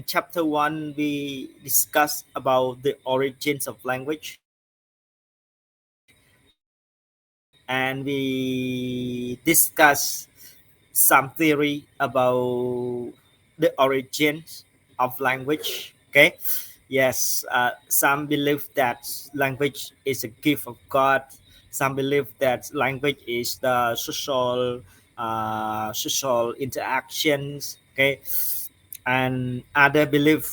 chapter 1, we discuss about the origins of language, and we discuss some theory about the origins of language. Okay, yes, some believe that language is a gift of God. Some believe that language is the social interactions. Okay, and other believe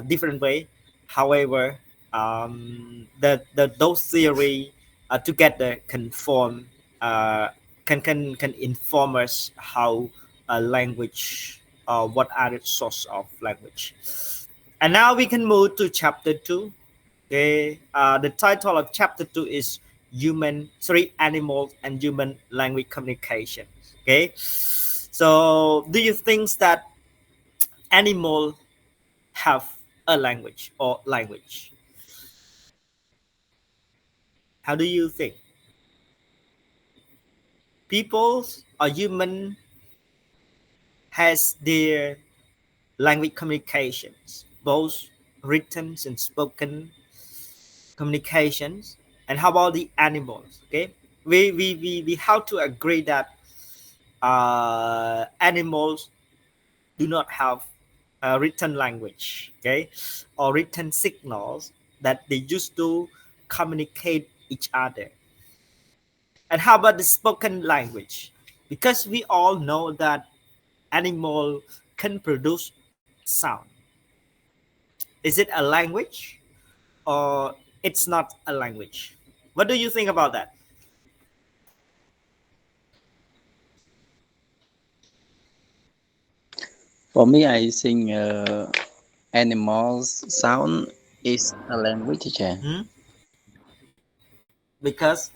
different way. However, the those theory together uh, can inform us how a language, what are the source of language. And now we can move to chapter 2. Okay, the title of chapter 2 is animals and human language communication. Okay, so do you think that animal have a language or language? How do you think? People or human has their language communications, both written and spoken communications. And how about the animals? Okay, we have to agree that animals do not have a written language, okay, or written signals that they use to communicate each other. And how about the spoken language? Because we all know that animal can produce sound. Is it a language or it's not a language? What do you think about that? For me, I think animals sound is a language teacher Hmm? Because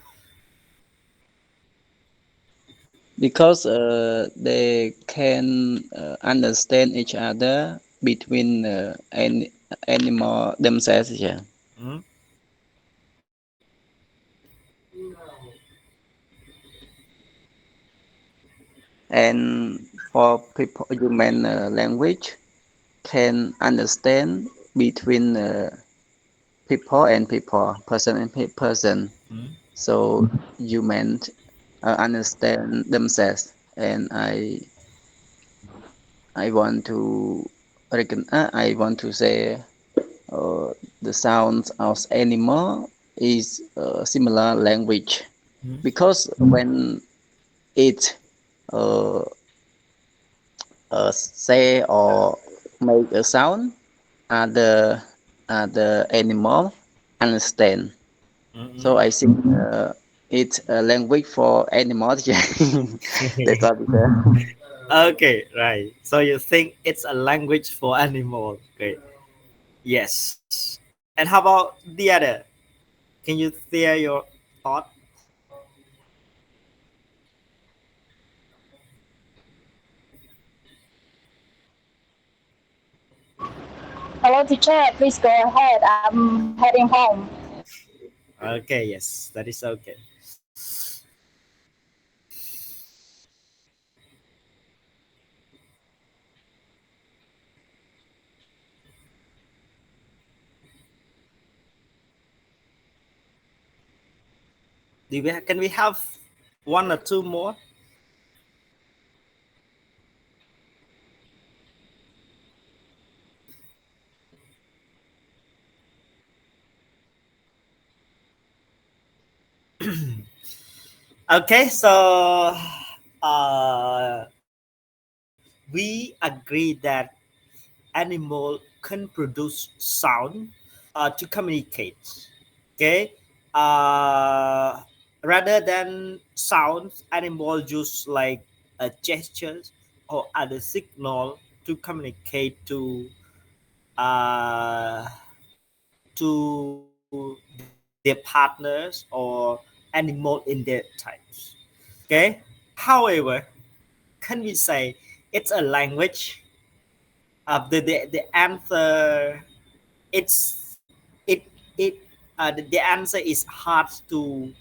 because they can understand each other between animal themselves. Yeah. hmm, And for people, human language can understand between people and people, person and person. hmm, So human understand themselves, and I want to I want to say uh, the sounds of animal is similar language hmm, because when it uh, say or make a sound, other other animal understand. hmm, So I think it's a language for animals. Yeah, that's hmm. what we say. Okay, right. So you think it's a language for animal? Okay. Yes. And how about the other? Can you share your thought? Hello, teacher. Please go ahead. I'm heading home. Okay, yes, that is okay. Can we have one or two more? Okay, so we agree that animal can produce sound to communicate. Okay, uh, rather than sounds, animals use like gestures or other signal to communicate uh, to their partners or animal in their types. Okay, however, can we say it's a language? The answer, it's it it the answer is hard to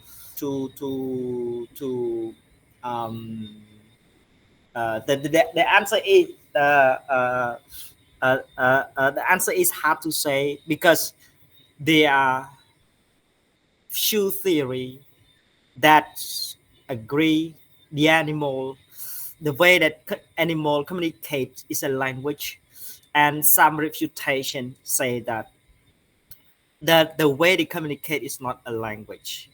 um the answer is the answer is hard to say because there are few theory that agree the animal, the way that animal communicate is a language, and some refutation say that the way they communicate is not a language.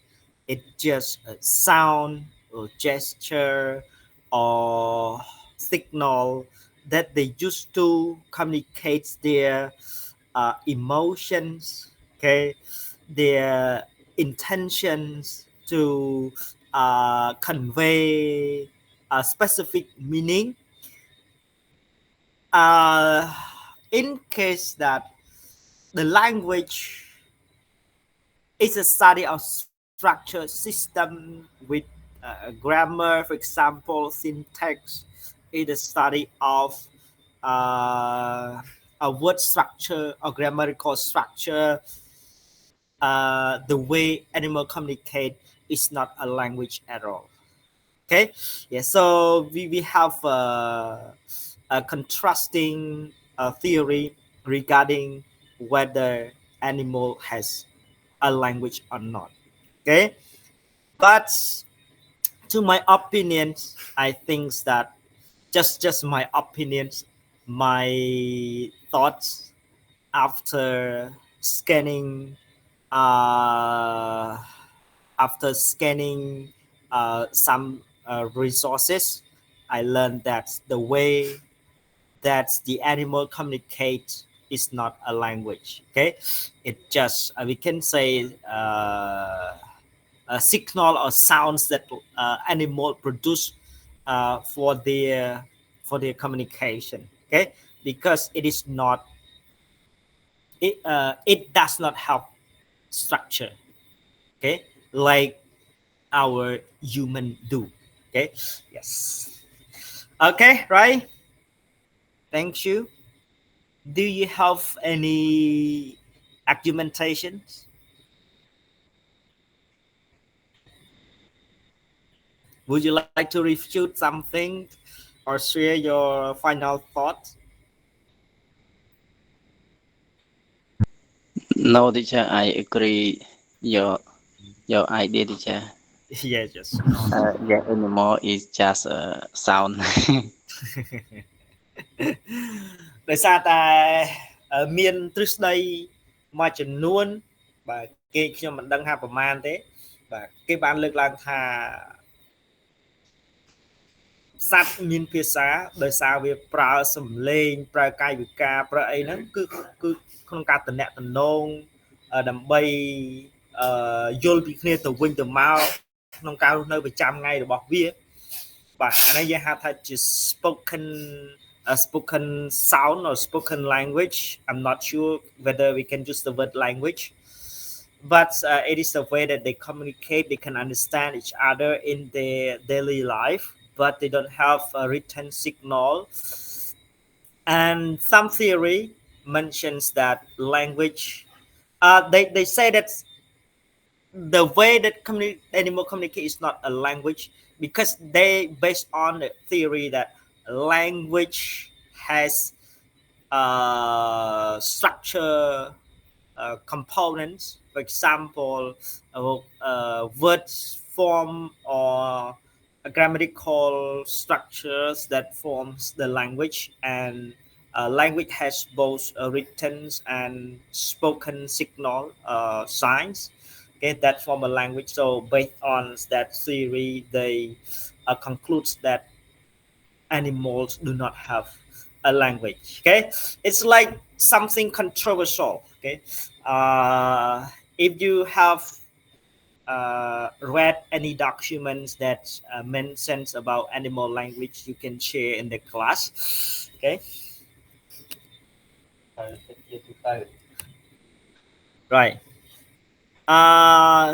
It's just a sound or gesture or signal that they use to communicate their emotions, okay, their intentions to convey a specific meaning. Uh, in case that the language is a study of structured system with grammar, for example, syntax. It is study of a word structure or grammatical structure. The way animal communicate is not a language at all. Okay, yeah. So we have a contrasting theory regarding whether animal has a language or not. Okay, but to my opinions, I think that just my opinions, my thoughts after scanning uh, after scanning some resources, I learned that the way that the animal communicate is not a language. Okay, it just we can say a signal or sounds that animal produce for their communication. Okay, because it is not it does not have structure. Okay, like our human do. Okay, yes. Okay, right. Thank you. Do you have any argumentations? Would you like to refute something or share your final thoughts? No, teacher, I agree your your idea, teacher. Yes, yes. Yeah, animal is just a sound. ដោយសារតែមានទ្រឹស្ដីមួយចំនួនបាទគេខ្ញុំមិនដឹងថាប្រមាណទេបាទគេបានលើកឡើងថាសត្វមានភាសាដោយសារវាប្រើសំឡេងប្រើកាយវិការប្រើអីហ្នឹងគឺក្នុងការតំណាក់តំណងដើម្បីយល់ពីគ្នាទៅវិញទៅមកក្នុងការរស់នៅប្រចាំថ្ងៃរបស់វាបាទអានេះយើងហៅថាជា spoken spoken sound or spoken language. I'm not sure whether we can use the word language, but it is the way that they communicate. They can understand each other in their daily life, but they don't have a written signal. And some theory mentions that language. They say that the way that animal communicate is not a language because they based on the theory that language has structure components. For example, words form or grammatical structures that forms the language, and language has both written and spoken signal signs. Okay, that form a language. So based on that theory, they concludes that animals do not have a language. Okay, it's like something controversial. Okay, if you have read any documents that mentions about animal language, you can share in the class. Okay, right.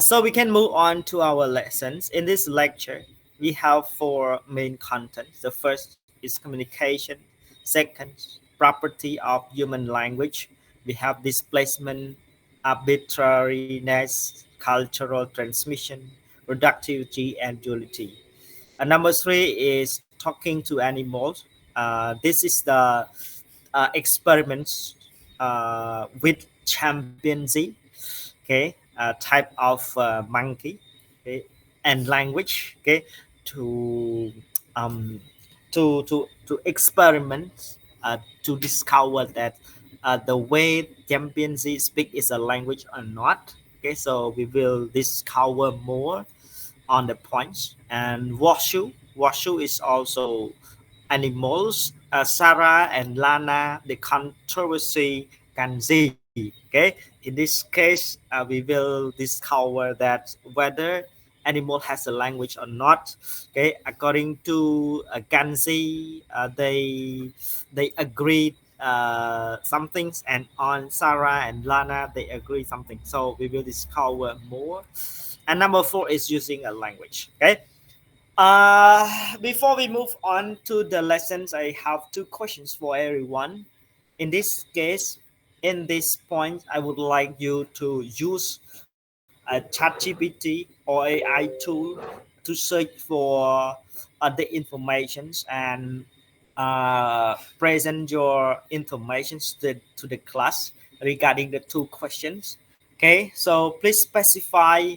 So we can move on to our lessons. In this lecture, we have four main contents. The first is communication. Second, property of human language. We have displacement, arbitrariness, cultural transmission, productivity, and duality. Number three is talking to animals. This is the experiments with chimpanzee, okay, type of monkey, okay, and language, okay, to um, to experiment to discover that the way chimpanzee speak is a language or not. Okay, so we will discover more on the points. And washu is also animals. Sarah and Lana, the controversy Kanzi. Okay, in this case, we will discover that whether animal has a language or not. Okay, according to Kanzi, they agreed some things, and on Sarah and Lana, they agree something. So we will discover more. And number four is using a language. Okay, before we move on to the lessons, I have two questions for everyone. In this case, in this point, I would like you to use a ChatGPT or AI tool to search for the informations and present your information to the class regarding the two questions. Okay, so please specify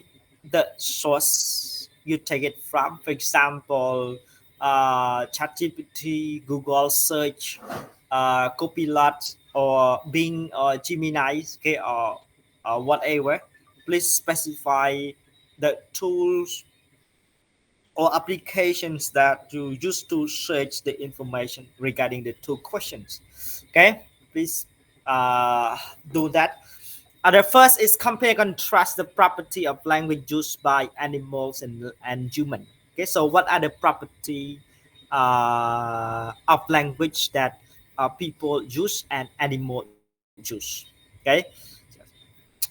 the source you take it from. For example, ChatGPT, Google search, Copilot, or Bing or Gemini, okay, or whatever. Please specify the tools or applications that you use to search the information regarding the two questions. Okay, please uh, do that. The first is compare and contrast the property of language used by animals and human. Okay, so what are the property of language that people use and animal use? Okay,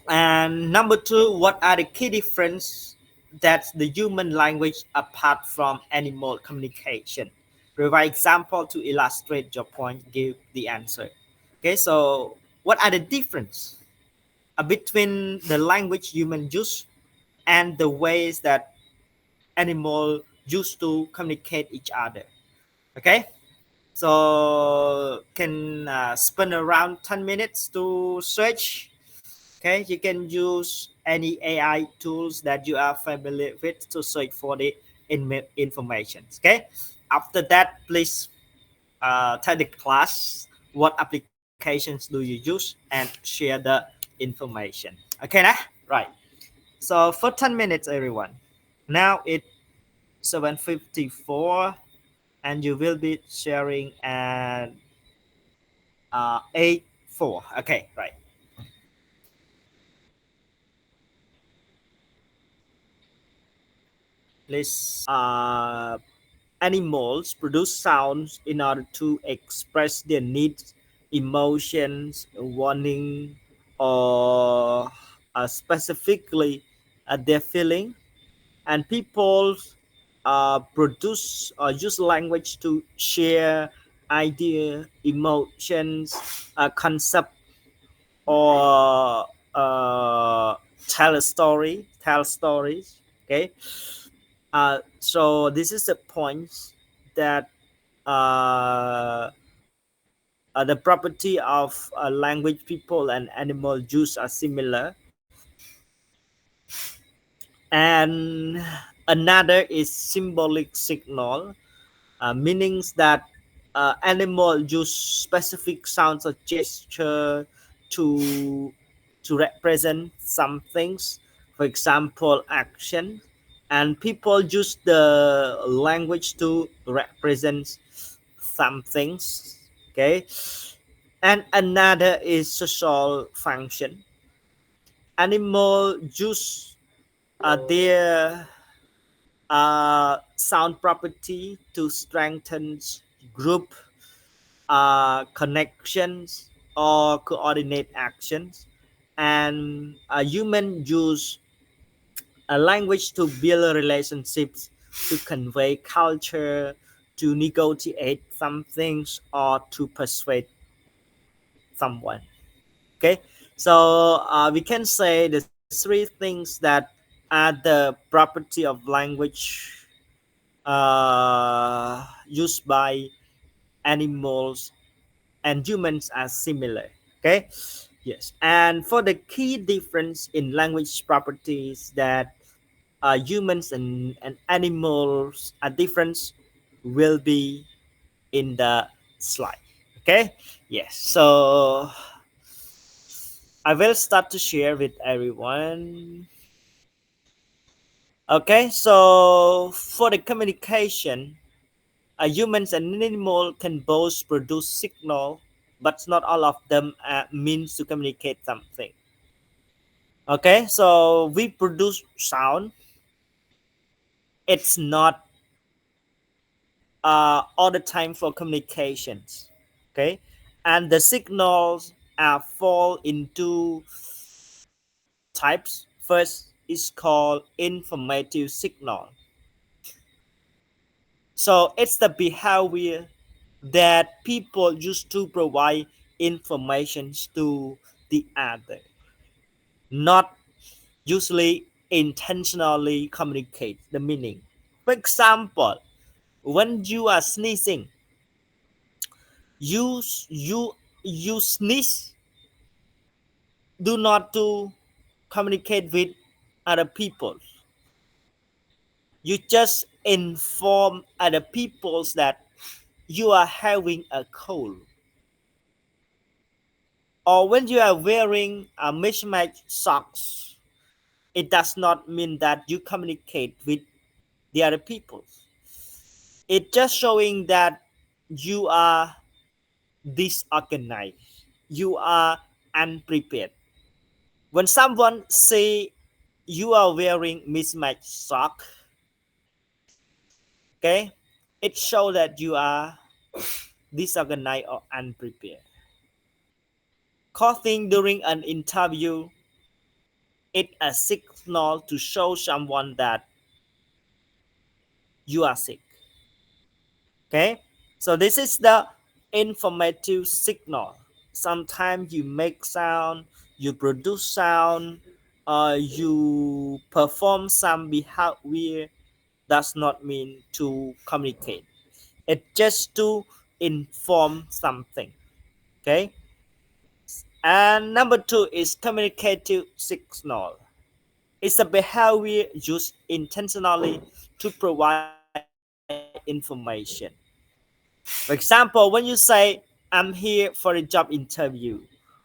and number two, what are the key difference that the human language apart from animal communication? Provide example to illustrate your point. Give the answer. Okay, so what are the difference between the language human use and the ways that animal used to communicate each other? Okay, so can spend around 10 minutes to search. Okay, you can use any AI tools that you are familiar with to search for the information. Okay, after that, please tell the class what applications do you use and share the information. Okay, nah? Right. So for 10 minutes, everyone. Now it's 7:54, and you will be sharing at 8:04. Okay, right. Let's animals produce sounds in order to express their needs, emotions, warning, or specifically their feeling. And people produce or use language to share idea, emotions, concept, or uh, tell stories. Okay, so this is the point that the property of language people and animal use are similar, and another is symbolic signal, meanings that animal use specific sounds or gesture to represent some things, for example action, and people use the language to represent some things. Okay, and another is social function. Animal use their sound property to strengthen group connections or coordinate actions, and human use a language to build relationships, to convey culture, to negotiate some things, or to persuade someone. Okay, so we can say the three things that are the property of language used by animals, and humans are similar. Okay, yes. And for the key difference in language properties that humans and animals are different will be in the slide. Okay, yes. So I will start to share with everyone. Okay, so for the communication, humans and animal can both produce signal, but not all of them means to communicate something. Okay, so we produce sound. It's not all the time for communications. Okay, and the signals fall into types. First is called informative signal. So it's the behavior that people use to provide information to the other, not usually intentionally communicate the meaning. For example, when you are sneezing, you you you sneeze, do not to communicate with other people. You just inform other peoples that you are having a cold. Or when you are wearing a mismatched socks, it does not mean that you communicate with the other people. It's just showing that you are disorganized, you are unprepared. When someone say you are wearing mismatched sock, okay, it shows that you are disorganized or unprepared. Coughing during an interview, it's a signal to show someone that you are sick. Okay, so this is the informative signal. Sometimes you make sound, you produce sound, you perform some behavior. Does not mean to communicate. It's just to inform something. Okay, and number two is communicative signal. It's a behavior used intentionally to provide information. For example, when you say, I'm here for a job interview,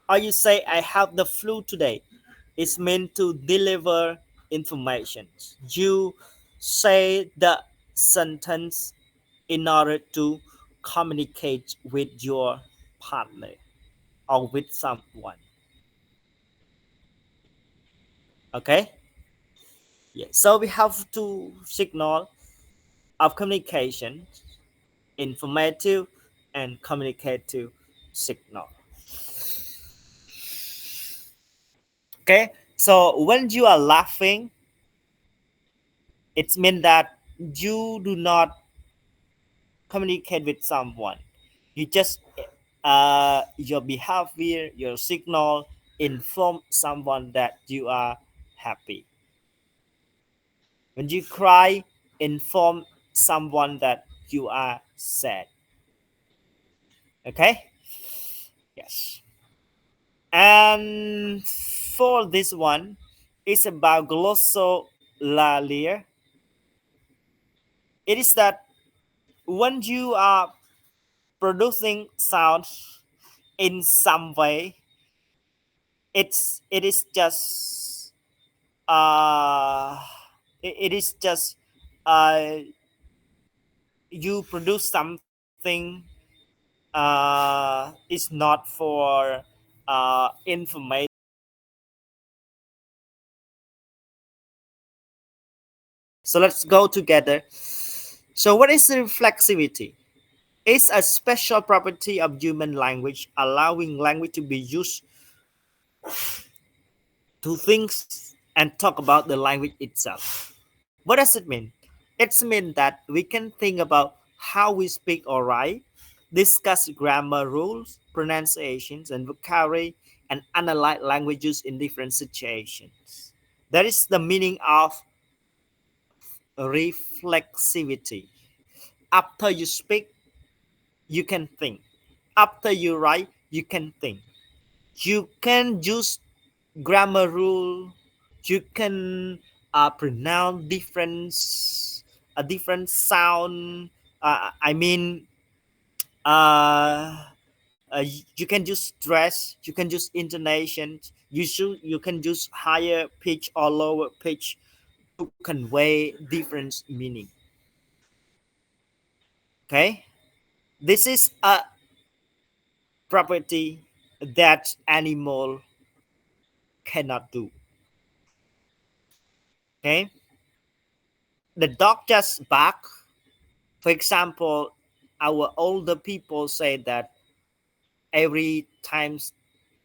or you say, I have the flu today, it's meant to deliver information. You say the sentence in order to communicate with your partner or with someone. Okay? Yeah. So we have two signal of communication, informative and communicative signal. Okay, so when you are laughing, it means that you do not communicate with someone. You just your behavior, your signal inform someone that you are happy. When you cry, inform someone that you are sad. Okay, yes. And for this one, it's about glossolalia. It is that when you are producing sound in some way, it is just uh it is just uh you produce something is not for information. So let's go together. So what is reflexivity? It's a special property of human language, allowing language to be used to think and talk about the language itself. What does it mean? It means that we can think about how we speak or write, discuss grammar rules, pronunciations, and vocabulary, and analyze languages in different situations. That is the meaning of reflexivity. After you speak, you can think. After you write, you can think. You can use grammar rule. You can pronounce a different sound. I mean, uh, you can use stress. You can use intonation. You can use higher pitch or lower pitch to convey different meaning. Okay, this is a property that animal cannot do. Okay, the dog just bark. For example, our older people say that every time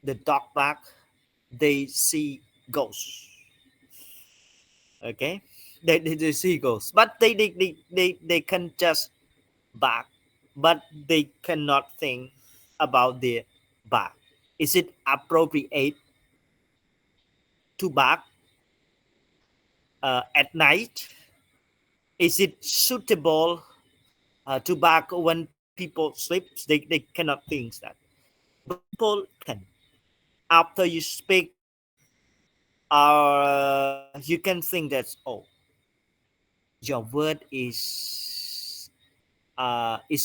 the dog bark, they see ghosts. Okay, they see ghosts, but they can just bark, but they cannot think about their bark. Is it appropriate to bark at night? Is it suitable to bark when people sleep? They cannot think that. But people can. After you speak, you can think that, oh, your word is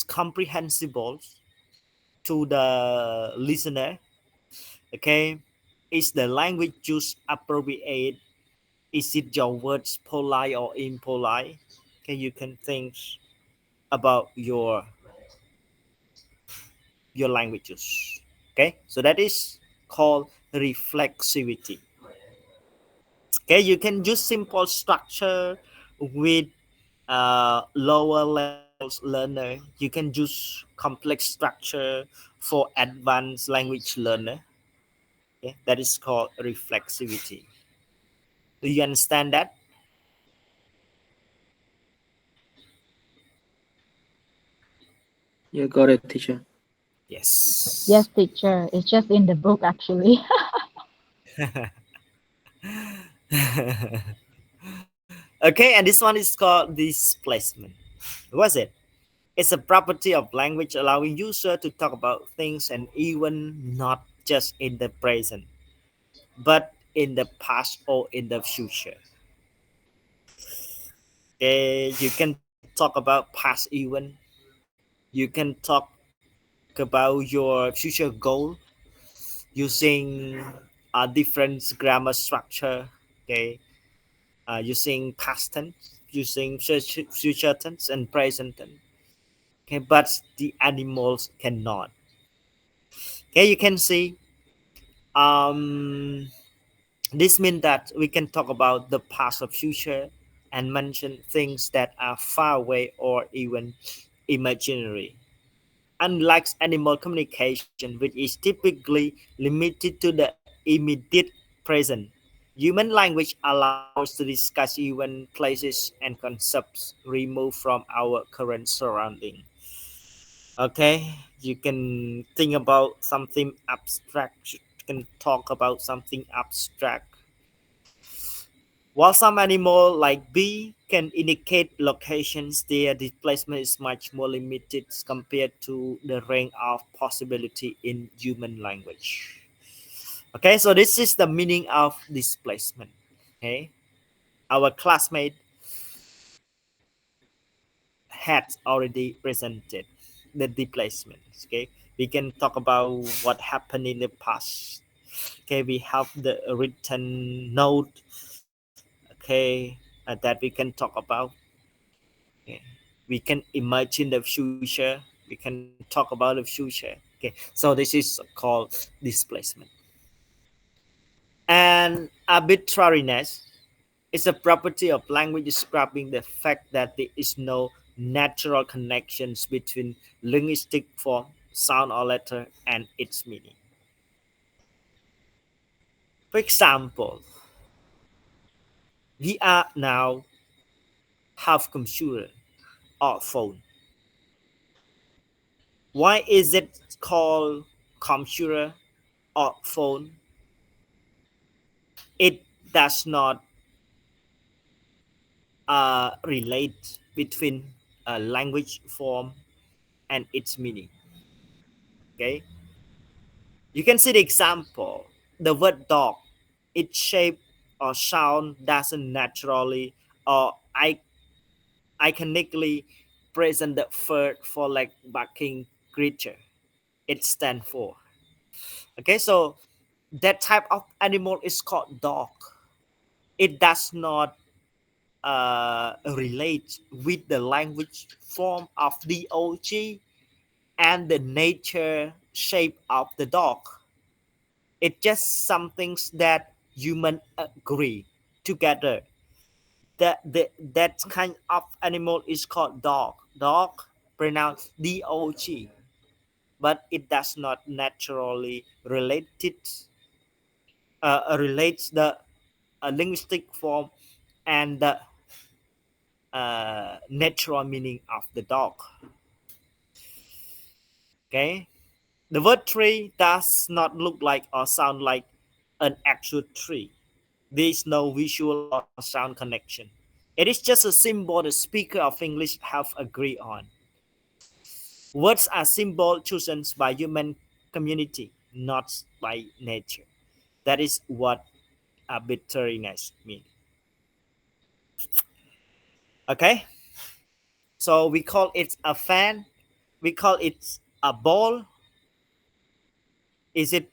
comprehensible to the listener. Okay, is the language used appropriate? Is it your words polite or impolite? Okay, you can think about your languages. Okay, so that is called reflexivity. Okay, you can use simple structure with lower levels learner. You can use complex structure for advanced language learner. Okay, that is called reflexivity. Do you understand that? You got it, teacher. Yes. Yes, teacher. It's just in the book actually. Okay, and this one is called displacement. What's it? It's a property of language allowing user to talk about things and even not just in the present, but in the past or in the future. Okay, you can talk about past event. You can talk about your future goal using a different grammar structure. Okay, using past tense, using future tense and present tense. Okay, but the animals cannot. Okay, you can see. Um, this means that we can talk about the past or future and mention things that are far away or even imaginary. Unlike animal communication, which is typically limited to the immediate present, human language allows us to discuss even places and concepts removed from our current surrounding. Okay, you can think about something abstract. You can talk about something abstract. While some animals like bee can indicate locations, their displacement is much more limited compared to the range of possibility in human language. Okay, so this is the meaning of displacement. Okay, our classmate had already presented the displacements. Okay, we can talk about what happened in the past. Okay, we have the written note. Okay, that we can talk about. Okay. We can imagine the future. We can talk about the future. Okay, so this is called displacement. And arbitrariness is a property of language describing the fact that there is no natural connections between linguistic form, sound or letter, and its meaning. For example, we are now have computer or phone. Why is it called computer or phone? It does not relate between language form and its meaning. Okay, you can see the example. The word dog, its shape or sound doesn't naturally or iconically present the word for like barking creature it stands for. Okay, so that type of animal is called dog. It does not relate with the language form of the OG and the nature shape of the dog. It's just some things that human agree together. That kind of animal is called dog. Dog pronounced dog, but it does not naturally relates the linguistic form and the natural meaning of the dog. Okay, the word tree does not look like or sound like an actual tree. There is no visual or sound connection. It is just a symbol the speaker of English have agreed on. Words are symbols chosen by human community, not by nature. That is what arbitrariness means. Okay, so we call it a fan. We call it a ball. Is it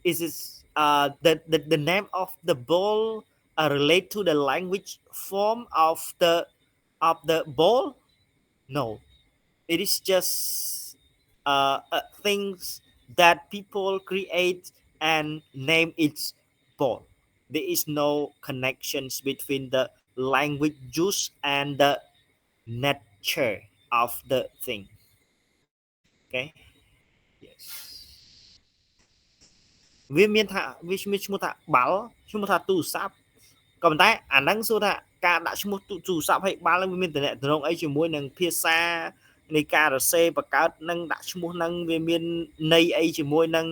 the name of the ball relate to the language form of the ball? No, it is just things that people create and name its ball. There is no connections between the language use and the nature of the thing. Okay, yes. វាមានថាវាមានឈ្មោះថាបាល់ឈ្មោះថាទូរស័ព្ទក៏ប៉ុន្តែអាហ្នឹងសួរថាការដាក់ឈ្មោះទូរស័ព្ទឲ្យបាល់ហ្នឹងវាមានតំណែងអីជាមួយនឹងភាសានៃការរសេរបង្កើតនឹងដាក់ឈ្មោះហ្នឹងវាមានន័យអីជាមួយនឹង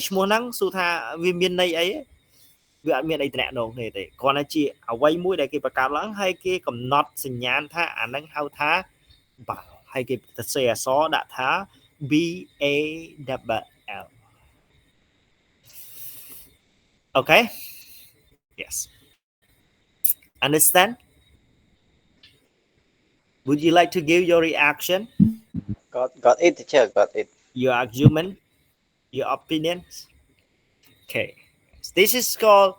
ឈ្មោះហ្នឹងសួរថាវាមានន័យអីវាអត់មានអីតំណែងគ្នាទេគ្រាន់តែជាអ្វីមួយដែលគេបង្កើតឡើងហើយគេកំណត់សញ្ញាណថាអាហ្នឹងហៅថាបាល់ហើយគេសរសេរអក្សរដាក់ថា B A double L. Okay, yes, understand. Would you like to give your reaction, Got it, teacher. Got it. your argument, your opinions? Okay, this is called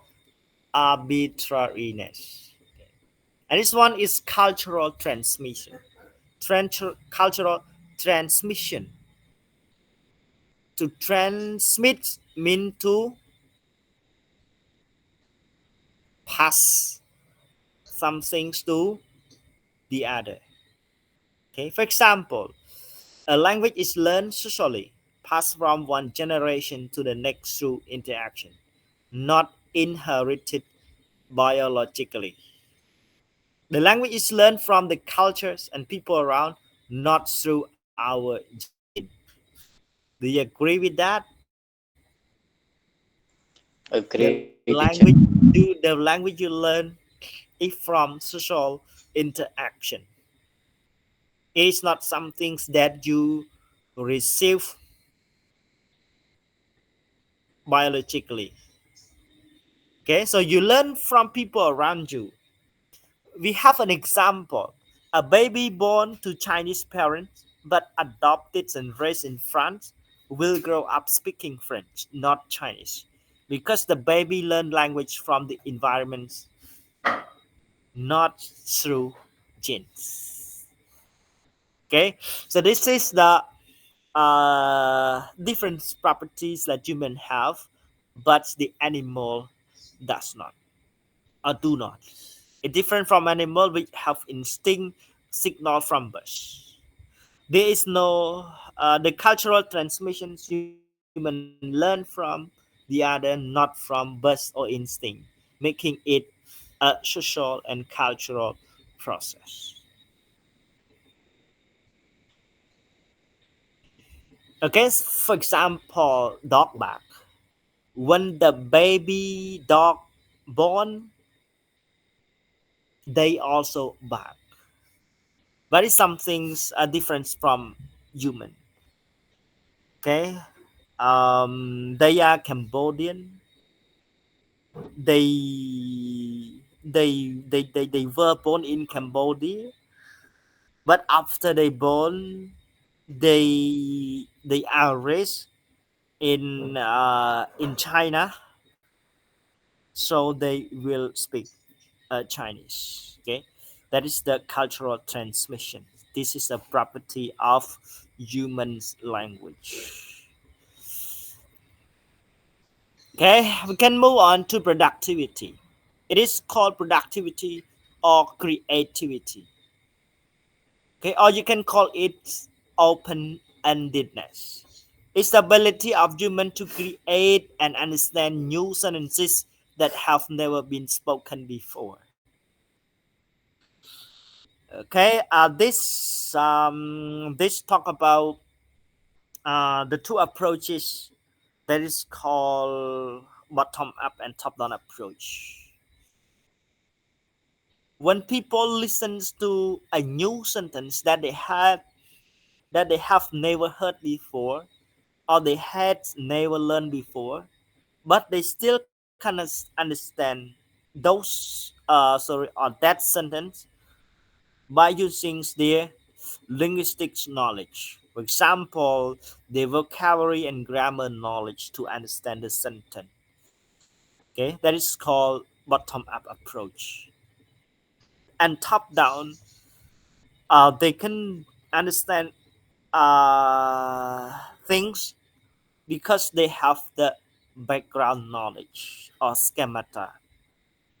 arbitrariness. And this one is cultural transmission. Cultural transmission. To transmit mean to pass some things to the other. Okay, for example, a language is learned socially, passed from one generation to the next through interaction, not inherited biologically. The language is learned from the cultures and people around, not through our gene. Do you agree with that? Agree, The teacher. language, the language you learn is from social interaction. It is not something that you receive biologically. Okay, so you learn from people around you. We have an example. A baby born to Chinese parents but adopted and raised in France will grow up speaking French, not Chinese, because the baby learned language from the environment, not through genes. Okay, so this is the different properties that human have, but the animal does not or do not. It different from animal which have instinct signal from birth. There is no the cultural transmissions human learn from the other, not from birth or instinct, making it a social and cultural process. Okay, for example, dog bark. When the baby dog born, they also bark. But it's something different from human. Okay, they are Cambodian. They were born in Cambodia, but after they born, they are raised in China, so they will speak Chinese. Okay, that is the cultural transmission. This is a property of human's language. Okay, we can move on to productivity. It is called productivity or creativity. Okay, or you can call it open-endedness. It's the ability of human to create and understand new sentences that have never been spoken before. Okay, this talk about the two approaches that is called bottom up and top down approach. When people listens to a new sentence that they have never heard before, or they had never learned before, but they still cannot understand that sentence by using their linguistics knowledge. For example, the vocabulary and grammar knowledge to understand the sentence. Okay, that is called bottom up approach. And top down, they can understand things because they have the background knowledge or schemata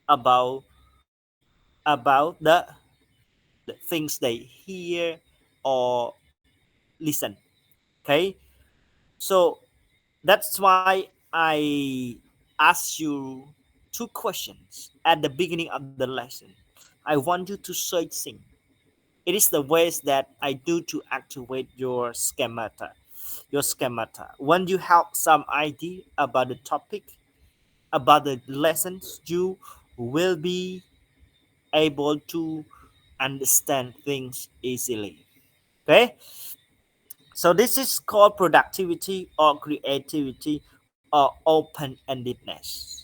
about about the things they hear or listen. Okay, so that's why I ask you two questions at the beginning of the lesson. I want you to searching. It is the ways that I do to activate your schemata. Your schemata. When you have some idea about the topic, about the lessons, you will be able to understand things easily. Okay, so this is called productivity or creativity or open-endedness.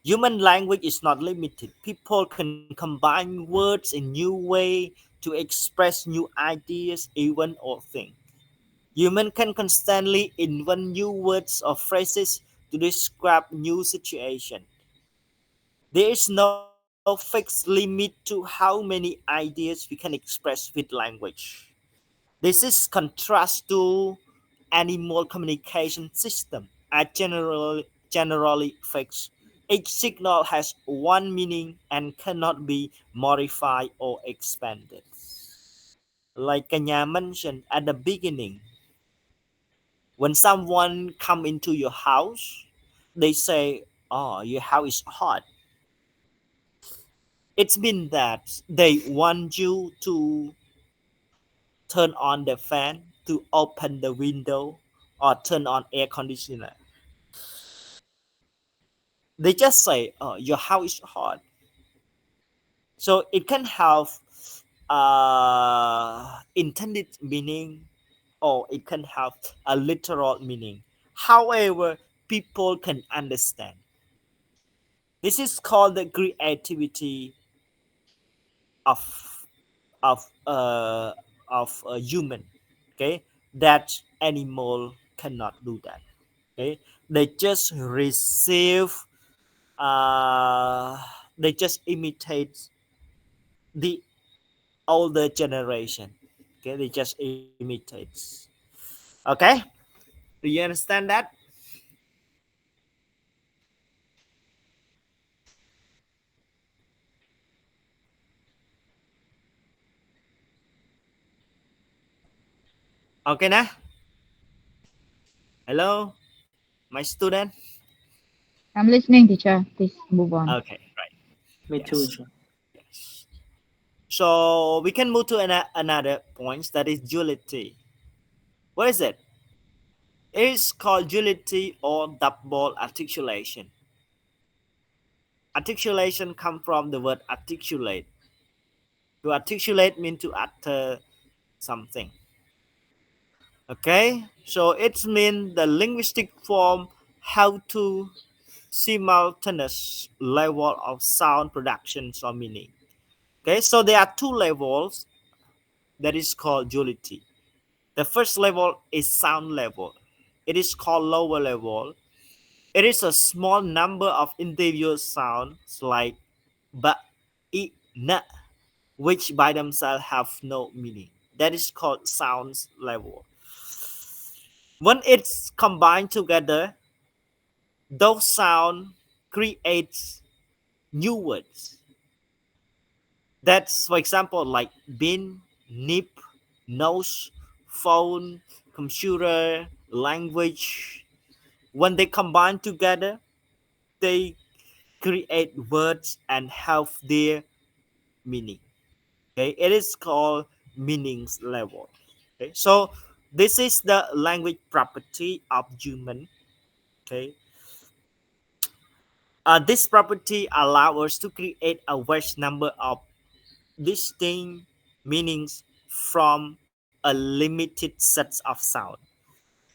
Human language is not limited. People can combine words in new way to express new ideas, even or things. Human can constantly invent new words or phrases to describe new situation. There is no fixed limit to how many ideas we can express with language. This is contrast to animal communication system are generally fixed. Each signal has one meaning and cannot be modified or expanded. Like Kanya mentioned at the beginning, when someone come into your house, they say, "Oh, your house is hot." It's been that they want you to turn on the fan, to open the window, or turn on air conditioner. They just say, "Oh, your house is hot." So it can have intended meaning, or it can have a literal meaning. However, people can understand. This is called the creativity of of uh, of a human. Okay, that animal cannot do that. Okay, they just receive. Uh, they just imitate the older generation. Okay, they just imitate. Okay, do you understand that? Okay, na? Hello, my student. I'm listening, teacher. Please move on. Okay, right. Me too, Yes, John. yes. So we can move to another point that is duality. What is it? It is called duality or double articulation. Articulation comes from the word articulate. To articulate means to utter something. Okay, so it's mean the linguistic form how to simultaneous level of sound productions or meaning. Okay, so there are two levels that is called duality. The first level is sound level. It is called lower level. It is a small number of individual sounds like ba, I, na, which by themselves have no meaning. That is called sounds level. When it's combined together, those sound creates new words. That's for example like bin, nip, nose, phone, computer, language. When they combine together, they create words and have their meaning. Okay, it is called meanings level. Okay, so this is the language property of human. Okay, this property allows us to create a vast number of distinct meanings from a limited set of sound.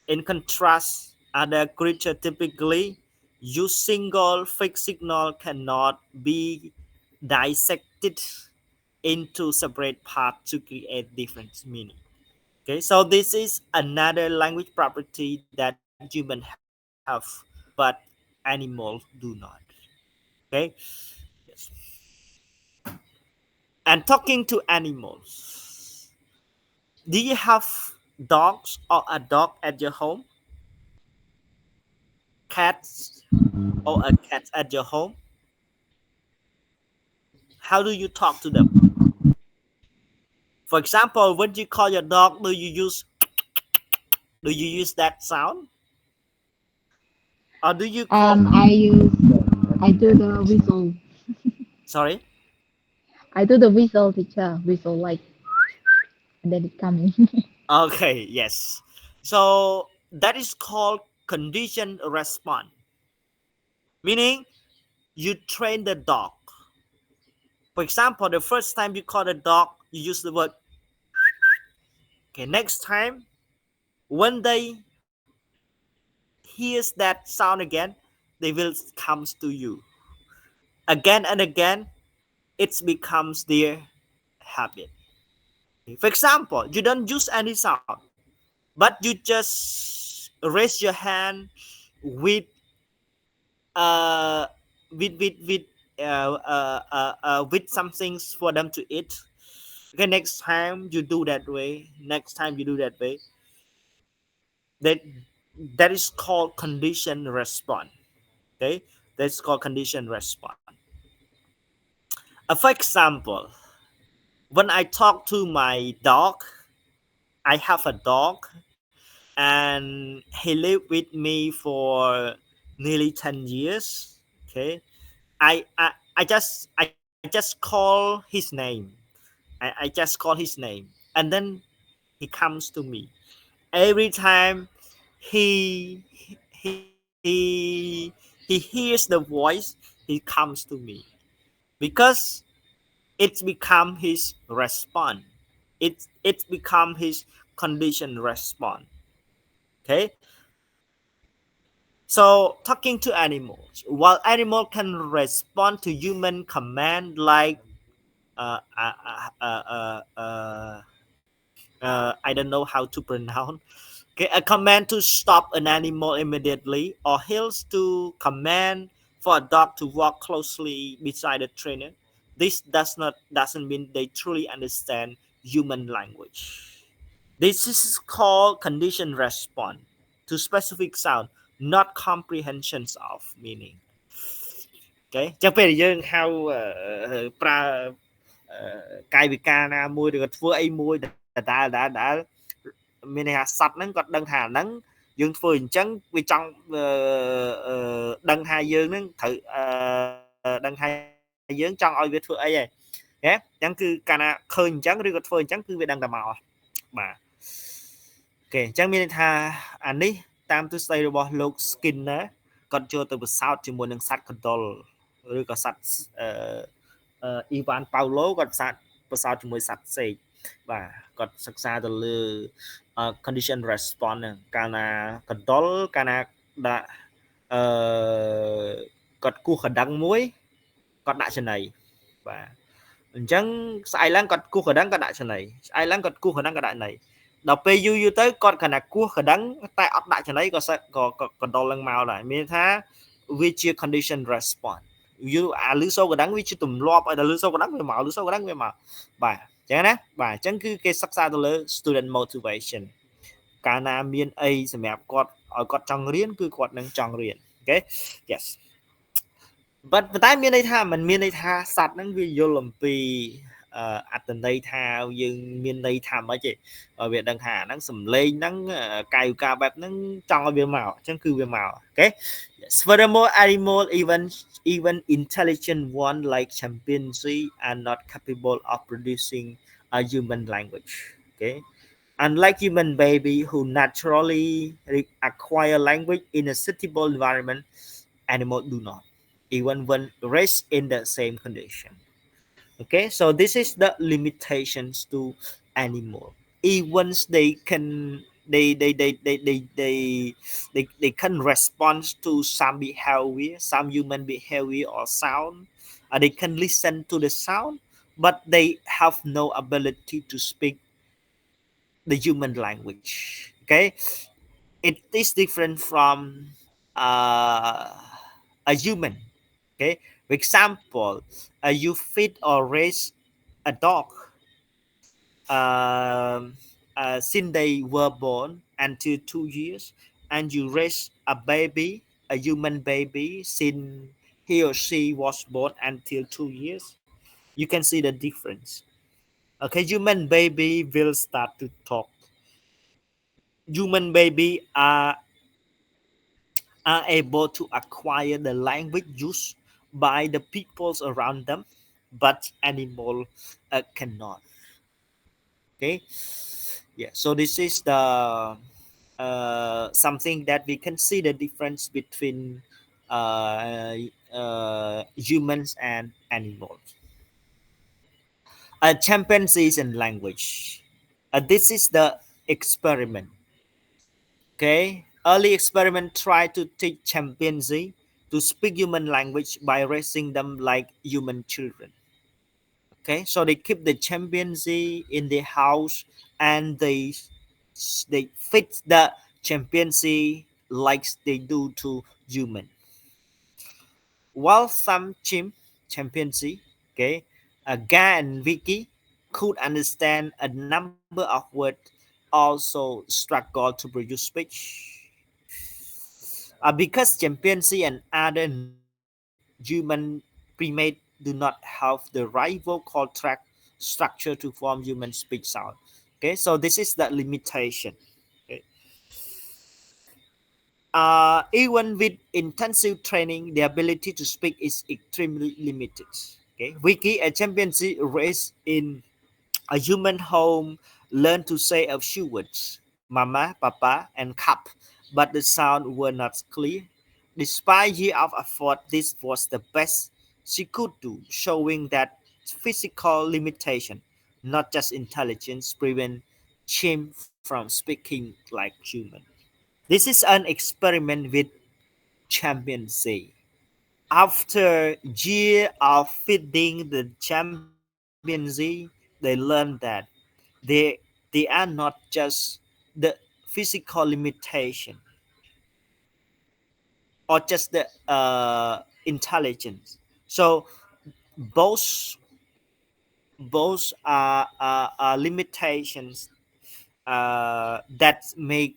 In contrast, other creatures typically use single fixed signal cannot be dissected into separate parts to create different meaning. Okay, so this is another language property that human have, but animals do not. Okay, yes. And talking to animals, do you have dogs or a dog at your home? Cats or a cat at your home? How do you talk to them? For example, when you call your dog, do you use that sound, or do you call? I do the whistle. Sorry. I do the whistle, teacher. Whistle like, and then it coming. Okay. Yes. So that is called conditioned response, meaning you train the dog. For example, the first time you call the dog, you use the word. Okay. Next time, when they hears that sound again, they will comes to you again and again. It becomes their habit. For example, you don't use any sound, but you just raise your hand with uh with with some things for them to eat. Okay, next time you do that way. Next time you do that way. That that is called condition response. Okay, that's called condition response. For example, when I talk to my dog, I have a dog, and he lived with me for nearly 10 years. Okay, I just call his name. I just call his name, and then he comes to me every time. He he he hears the voice. He comes to me because it's become his response. It's become his condition response. Okay, so talking to animals, while animal can respond to human command like uh, uh, uh, uh, uh, uh, I don't know how to pronounce. Okay, a command to stop an animal immediately, or hills to command for a dog to walk closely beside a trainer. This doesn't mean they truly understand human language. This is called condition response to specific sound, not comprehensions of meaning. អូខេចឹងពេលដែលយើងហៅប្រើកាយវិការណាមួយឬក៏ធ្វើអីមួយដែលមានន័យថាសត្វហ្នឹងគាត់ដឹងថាអាហ្នឹងយើងធ្វើអញ្ចឹងវាចង់ដឹងថាយើងហ្នឹងត្រូវដឹងថាយើងចង់ឲ្យវាធ្វើអីហ៎ណាអញ្ចឹងគឺកាលណាឃើញអញ្ចឹងឬក៏ធ្វើអញ្ចឹងគឺវាដឹងតែមកបាទអូខេអញ្ចឹងមានន័យថាអានេះតាមទស្សន័យរបស់លោក Skinner គាត់ចូលទៅពិសោធន៍ជាមួយនឹងសត្វកណ្ដុរឬក៏សត្វអ៊ីវ៉ាន់ប៉ាវឡូគាត់ពិសោធន៍ជាមួយសត្វផ្សេងបាទគាត់សិក្សាទៅលើ condition response កាលណាកដុលកាលណាដាក់អឺគាត់គោះកណ្ដឹងមួយគាត់ដាក់ចំណីបាទអញ្ចឹងស្អែកឡើងគាត់គោះកណ្ដឹងគាត់ដាក់ចំណីស្អែកឡើងគាត់គោះកណ្ដឹងគាត់ដាក់ចំណីដល់ពេលយូរទៅគាត់គ្រាន់តែគោះកណ្ដឹងតែអត់ដាក់ចំណីក៏កណ្ដុលឡើងមកដែរមានថាវាជា condition response យូរអាលឺសូកណ្ដឹងវាជាទម្លាប់ឲ្យដល់លឺសូកណ្ដឹងវាមកលឺសូកណ្ដឹងវាមកបាទអញ្ចឹងណាបាទអញ្ចឹងគឺគេសិក្សាទៅលើ student motivation កាលណាមានអីសម្រាប់គាត់ឲ្យគាត់ចង់រៀនគឺគាត់នឹងចង់រៀនអូខេ yes ប៉ុន្តែមានន័យថាมันមានន័យថាសត្វហ្នឹងវាយល់អំពីអត្តន័យថាយើងមានន័យថាម៉េចទេវាដឹងថាហ្នឹងសំឡេងហ្នឹងកាយវិការបែបហ្នឹងចង់ឲ្យវាមកអញ្ចឹងគឺវាមកអូខេ furthermore animal even intelligent one like chimpanzee are not capable of producing a human language okay unlike human baby who naturally acquire language in a suitable environment animals do not even when raised in the same condition okay so this is the limitations to animal even they can they can respond to some behavior some human behavior or sound they can listen to the sound but they have no ability to speak the human language okay it is different from a human okay for example you feed or raise a dog since they were born until 2 years and you raise a baby a human baby since he or she was born until 2 years you can see the difference okay human baby will start to talk human baby are able to acquire the language used by the peoples around them, but animal cannot. Okay, yeah. So this is the something that we can see the difference between humans and animals. Chimpanzees and language. This is the experiment. Okay, early experiment tried to teach chimpanzee to speak human language by raising them like human children. Okay, so they keep the chimpanzee in the house and they fix the chimpanzee like they do to human. While some chimpanzee, okay, Ga and Vicky could understand a number of words, also struggle to produce speech. Because chimpanzee and other non-human primates do not have the right vocal tract structure to form human speech sound. Okay, so this is the limitation. Okay. Even with intensive training, the ability to speak is extremely limited. Okay, Vicky, a chimpanzee raised in a human home, learned to say a few words, mama, papa, and cup, but the sound were not clear. Despite years of effort, this was the best she could do, showing that physical limitation, not just intelligence, prevent chimp from speaking like human. This is an experiment with chimpanzee. After years of feeding the chimpanzee, they learned that they are not just the physical limitation or just the intelligence. So both are limitations that make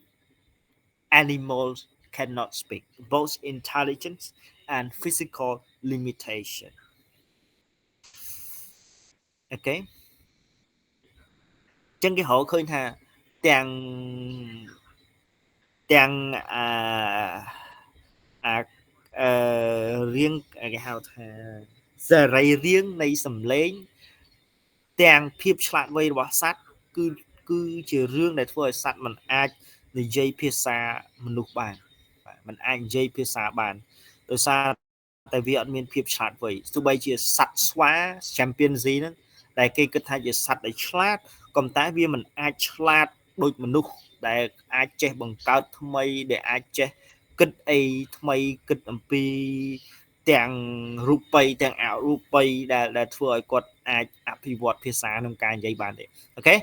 animals cannot speak. Both intelligence and physical limitation. Okay. ចឹងគេហៅឃើញថាទាំងទាំងរៀងគេហៅថាសរីរាង្គនៃសម្លេងទាំងភាពឆ្លាតវៃរបស់សត្វគឺជារឿងដែលធ្វើឲ្យសត្វមិនអាចនិយាយភាសាមនុស្សបានមិនអាចនិយាយភាសាបានដោយសារតែវាអត់មានភាពឆ្លាតវៃទោះបីជាសត្វស្វា chimpanzee ហ្នឹងដែលគេគិតថាជាសត្វដែលឆ្លាតក៏តែវាមិនអាចឆ្លាតដូចមនុស្ស ដែលអាចចេះបង្កើតថ្មីដែលអាចចេះគិតអីថ្មីគិតអំពីទាំងរូបិយទាំងអរូបិយដែលធ្វើឲ្យគាត់អាចអភិវឌ្ឍភាសាក្នុងការនិយាយបានទេអូខេ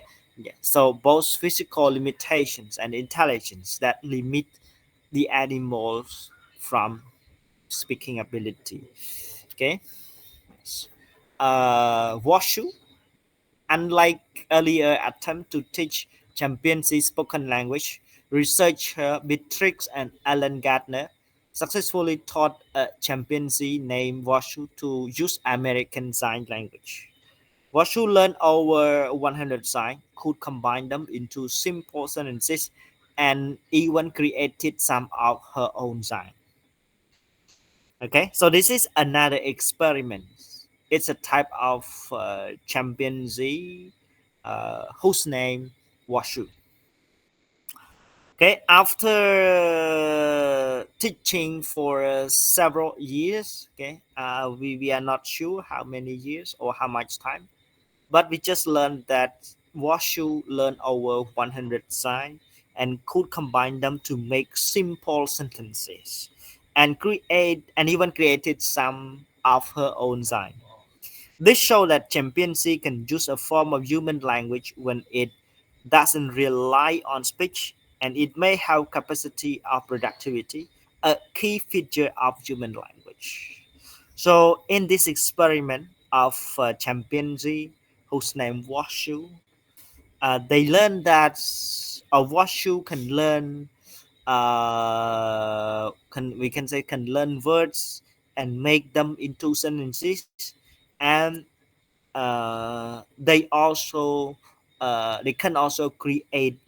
Yeah. So both physical limitations and intelligence that limit the animals from speaking ability. Okay. Washu, unlike earlier attempt to teach chimpanzee spoken language, researcher Beatrix and Alan Gardner successfully taught a chimpanzee named Washu to use American Sign Language. Washu learned over 100 signs, could combine them into simple sentences, and even created some of her own signs. Okay, so this is another experiment. It's a type of chimpanzee whose name Washu. Okay, after teaching for several years, okay, we are not sure how many years or how much time, but we just learned that Washu learned over 100 signs and could combine them to make simple sentences and even created some of her own signs. This shows that chimpanzee can use a form of human language when it doesn't rely on speech, and it may have capacity of productivity, a key feature of human language. So in this experiment of chimpanzee whose name Washu, they learned that a Washu can learn can we can say can learn words and make them into sentences, and they can also create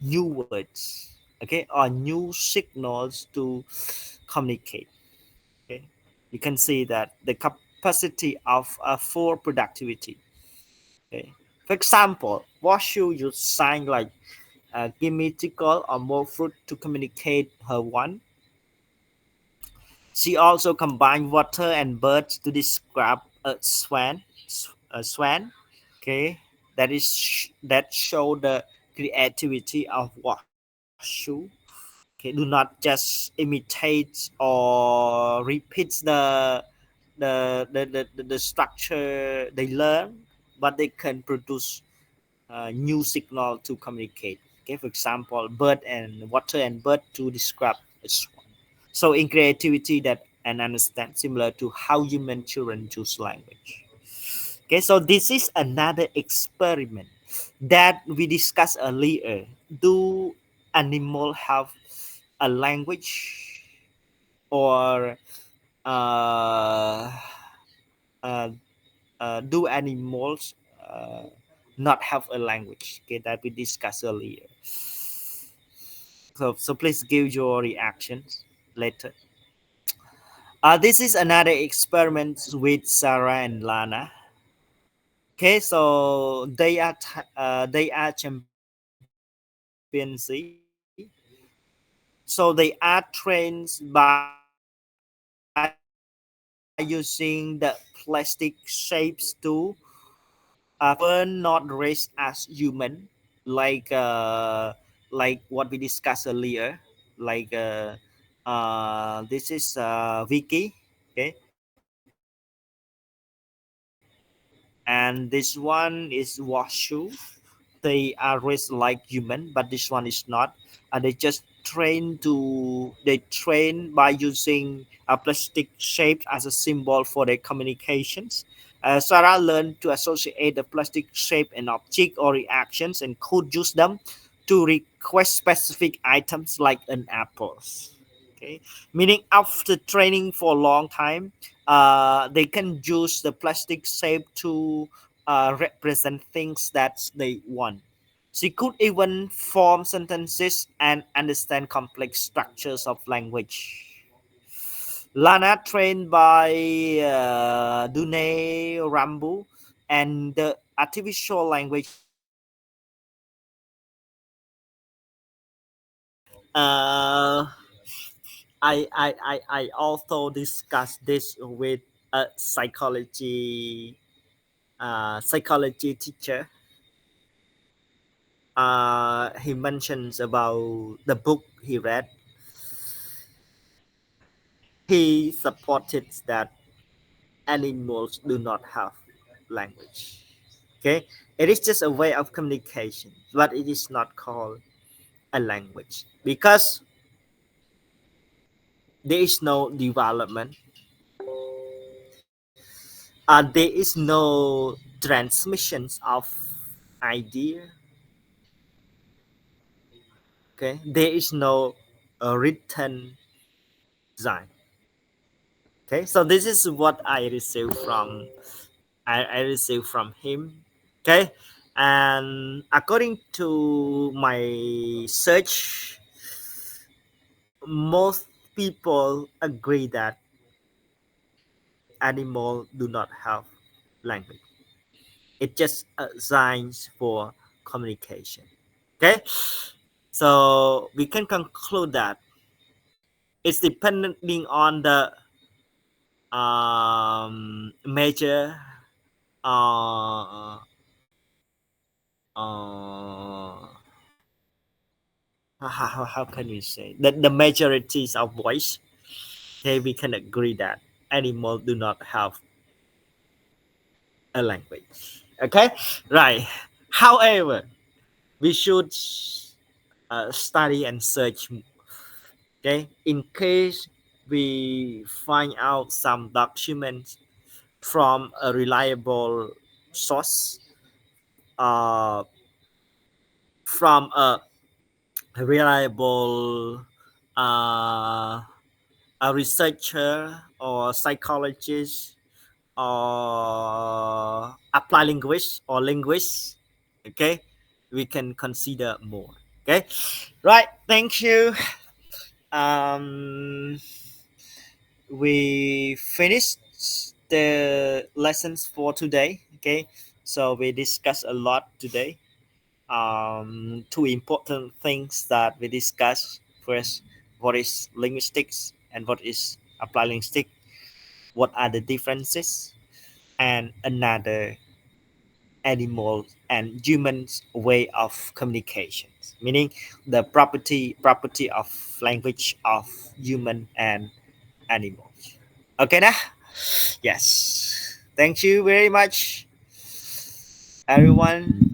new words, okay, or new signals to communicate. Okay, you can see that the capacity of for productivity. Okay, for example, Washu use sign like give me tickle or more fruit to communicate her want. She also combined water and birds to describe a swan. A swan. Okay, that show the creativity of Washu. Okay, do not just imitate or repeat the structure they learn, but they can produce new signal to communicate. Okay, for example, bird and water and bird to describe a swan. So in creativity that and understand similar to how human children choose language. Okay, so this is another experiment that we discussed earlier. Do animal have a language or uh, uh, do animals not have a language? Okay, that we discussed earlier. So please give your reactions later. This is another experiment with Sarah and Lana. Okay, so they are chimpanzee. So they are trained by using the plastic shapes to were not raised as human, like what we discussed earlier, like this is Vicky, okay, and this one is Washu. They are raised like human, but this one is not. They just they train by using a plastic shape as a symbol for their communications. Sarah learned to associate the plastic shape and object or reactions and could use them to request specific items like an apple. Okay, meaning after training for a long time, they can use the plastic shape to represent things that they want. She could even form sentences and understand complex structures of language. Lana, trained by Dune Rambo and the artificial language uh, I also discussed this with a psychology teacher. he mentions about the book he read. He supported that animals do not have language. Okay, it is just a way of communication, but it is not called a language because there is no development. There is no transmissions of idea. Okay, there is no written design. Okay, so this is what I received from I received from him. Okay, and according to my search, most people agree that animals do not have language. It's just a signs for communication. Okay, so we can conclude that it's depending on the major uh, uh, how can we say that the majorities of voice. Okay, we can agree that animals do not have a language. Okay, right. However, we should study and search. Okay, in case we find out some documents from a reliable source, uh, from a reliable uh, a researcher or psychologist or apply linguist or linguist, okay, we can consider more. Okay, right, thank you. um we finished the lessons for today. Okay, so we discussed a lot today. Two important things that we discussed: first, what is linguistics and what is applied linguistics, what are the differences, and another, animal and humans way of communications, meaning the property of language of human and animals. Okay nah? Yes, thank you very much everyone.